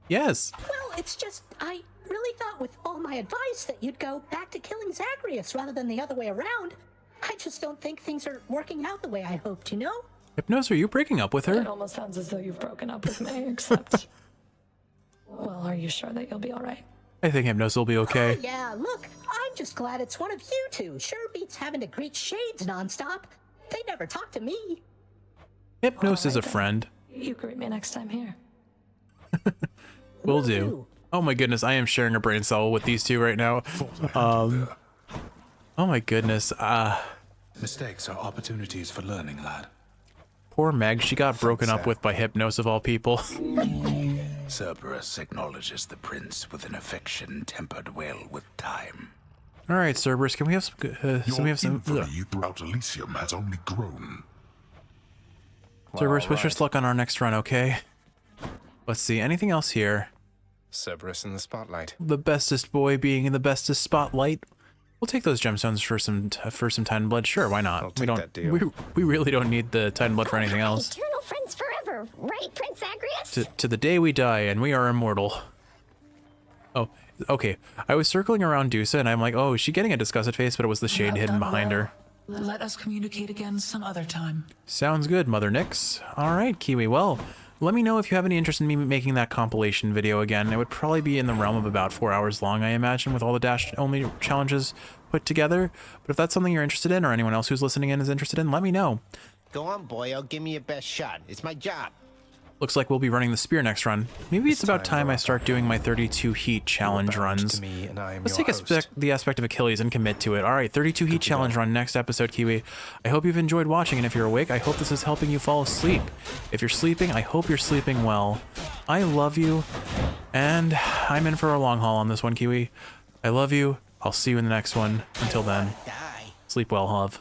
Yes. Well, it's just, I really thought with all my advice that you'd go back to killing Zagreus rather than the other way around. I just don't think things are working out the way I hoped, you know? Hypnos, are you breaking up with her? It almost sounds as though you've broken up with me, except... Well, are you sure that you'll be all right? I think Hypnos will be okay. Oh, yeah, look, I'm just glad it's one of you two. Sure beats having to greet shades nonstop. They never talk to me. Hypnos is a friend. You greet me next time here. Will do. Oh my goodness, I am sharing a brain cell with these two right now. Oh my goodness. Mistakes are opportunities for learning, lad. Poor Meg, she got broken up with by Hypnos of all people. Cerberus acknowledges the prince with an affection tempered well with time. All right, Cerberus, can we have some? Your infamy throughout Elysium has only grown. Cerberus, wish us luck on our next run, okay? Let's see, anything else here? Cerberus in the spotlight. The bestest boy being in the bestest spotlight. We'll take those gemstones for some Titan blood. Sure, why not? I'll take that deal. We really don't need the Titan blood for anything else. Eternal friends forever, right, Prince Agrius? To the day we die, and we are immortal. Oh, okay. I was circling around Dusa, and I'm like, oh, is she getting a disgusted face? But it was the shade hidden behind her. Let us communicate again some other time. Sounds good, Mother Nyx. All right, Kiwi. Well, let me know if you have any interest in me making that compilation video again. It would probably be in the realm of about 4 hours long, I imagine, with all the dash-only challenges put together. But if that's something you're interested in, or anyone else who's listening in is interested in, let me know. Go on, boy. Give me your best shot. It's my job. Looks like we'll be running the spear next run. Maybe it's about time I start doing my 32 heat challenge runs. Let's take the aspect of Achilles and commit to it. All right, 32 heat challenge run next episode, Kiwi. I hope you've enjoyed watching, and if you're awake, I hope this is helping you fall asleep. If you're sleeping, I hope you're sleeping well. I love you, and I'm in for a long haul on this one, Kiwi. I love you. I'll see you in the next one. Until then, sleep well, Hov.